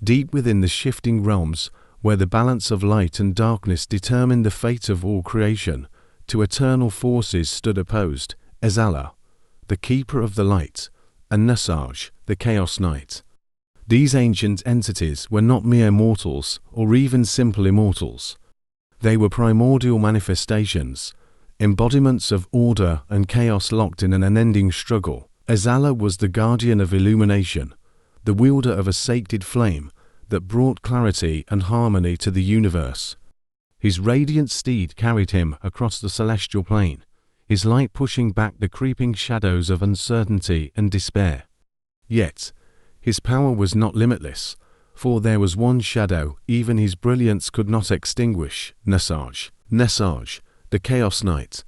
Deep within the shifting realms, where the balance of light and darkness determined the fate of all creation, two eternal forces stood opposed: Ezala, the keeper of the light, and Nesaj, the Chaos Knight. These ancient entities were not mere mortals or even simple immortals. They were primordial manifestations, embodiments of order and chaos locked in an unending struggle. Ezala was the guardian of illumination, the wielder of a sacred flame that brought clarity and harmony to the universe. His radiant steed carried him across the celestial plane, his light pushing back the creeping shadows of uncertainty and despair. Yet, his power was not limitless, for there was one shadow even his brilliance could not extinguish: Nesaj. Nesaj, the Chaos Knight,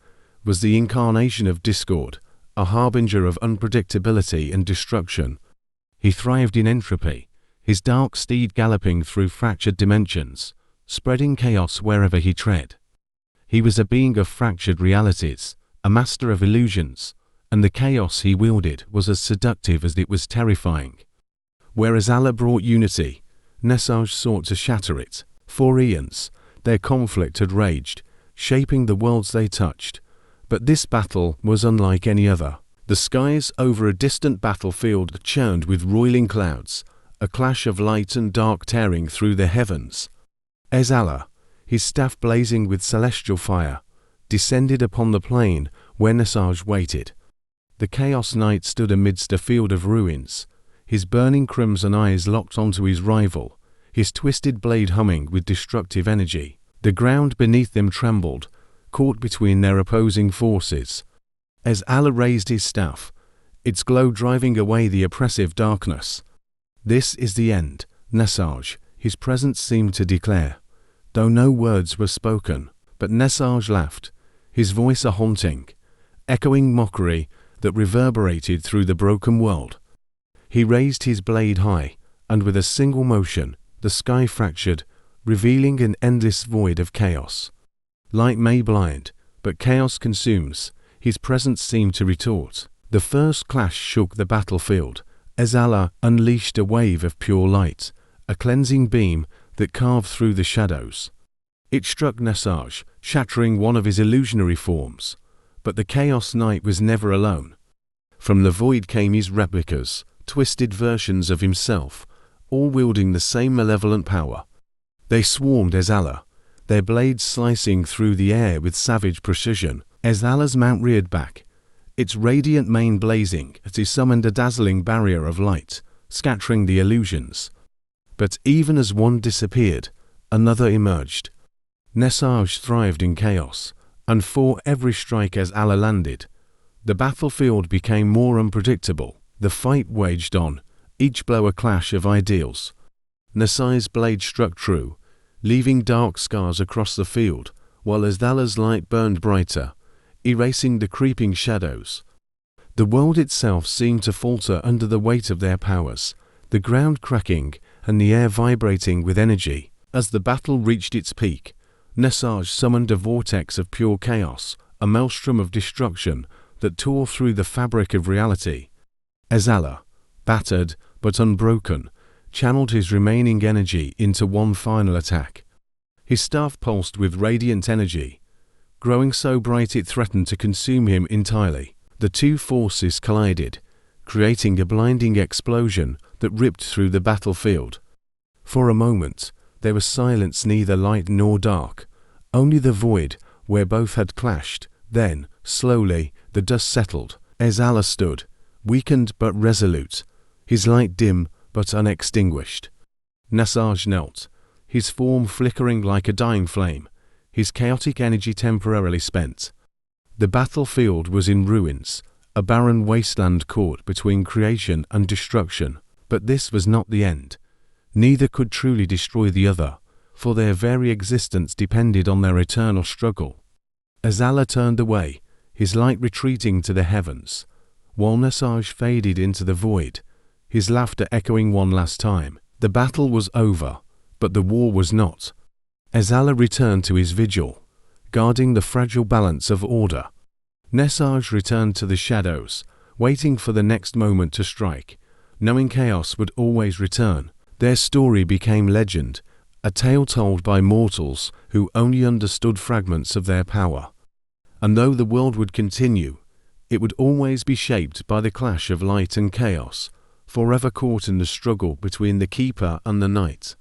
was the incarnation of discord, a harbinger of unpredictability and destruction. He thrived in entropy, his dark steed galloping through fractured dimensions, spreading chaos wherever he tread. He was a being of fractured realities, a master of illusions, and the chaos he wielded was as seductive as it was terrifying. Whereas Allah brought unity, Nesaj sought to shatter it. For eons, their conflict had raged, shaping the worlds they touched. But this battle was unlike any other. The skies over a distant battlefield churned with roiling clouds, a clash of light and dark tearing through the heavens. Ezala, his staff blazing with celestial fire, descended upon the plain where Nesaj waited. The Chaos Knight stood amidst a field of ruins, his burning crimson eyes locked onto his rival, his twisted blade humming with destructive energy. The ground beneath them trembled, caught between their opposing forces. As Allah raised his staff, its glow driving away the oppressive darkness. "This is the end, Nesaj," his presence seemed to declare, though no words were spoken. But Nesaj laughed, his voice a haunting, echoing mockery that reverberated through the broken world. He raised his blade high, and with a single motion, the sky fractured, revealing an endless void of chaos. Light may blind, but chaos consumes. His presence seemed to retort. The first clash shook the battlefield. Ezala unleashed a wave of pure light, a cleansing beam that carved through the shadows. It struck Nesaj, shattering one of his illusionary forms. But the Chaos Knight was never alone. From the void came his replicas, twisted versions of himself, all wielding the same malevolent power. They swarmed Ezala, their blades slicing through the air with savage precision. Ezala's mount reared back, its radiant mane blazing as he summoned a dazzling barrier of light, scattering the illusions. But even as one disappeared, another emerged. Nesaj thrived in chaos, and for every strike as Allah landed, the battlefield became more unpredictable. The fight waged on, each blow a clash of ideals. Nesaj's blade struck true, leaving dark scars across the field, while Ezala's light burned brighter, erasing the creeping shadows. The world itself seemed to falter under the weight of their powers, the ground cracking and the air vibrating with energy. As the battle reached its peak, Nesaj summoned a vortex of pure chaos, a maelstrom of destruction that tore through the fabric of reality. Ezala, battered but unbroken, channeled his remaining energy into one final attack. His staff pulsed with radiant energy, growing so bright it threatened to consume him entirely. The two forces collided, creating a blinding explosion that ripped through the battlefield. For a moment, there was silence, neither light nor dark, only the void where both had clashed. Then, slowly, the dust settled. Ezala stood, weakened but resolute, his light dim but unextinguished. Nesaj knelt, his form flickering like a dying flame, his chaotic energy temporarily spent. The battlefield was in ruins, a barren wasteland caught between creation and destruction. But this was not the end. Neither could truly destroy the other, for their very existence depended on their eternal struggle. Ezala turned away, his light retreating to the heavens, while Nesaj faded into the void, his laughter echoing one last time. The battle was over, but the war was not. Ezala returned to his vigil, guarding the fragile balance of order. Nesaj returned to the shadows, waiting for the next moment to strike, knowing chaos would always return. Their story became legend, a tale told by mortals who only understood fragments of their power. And though the world would continue, it would always be shaped by the clash of light and chaos, forever caught in the struggle between the keeper and the night.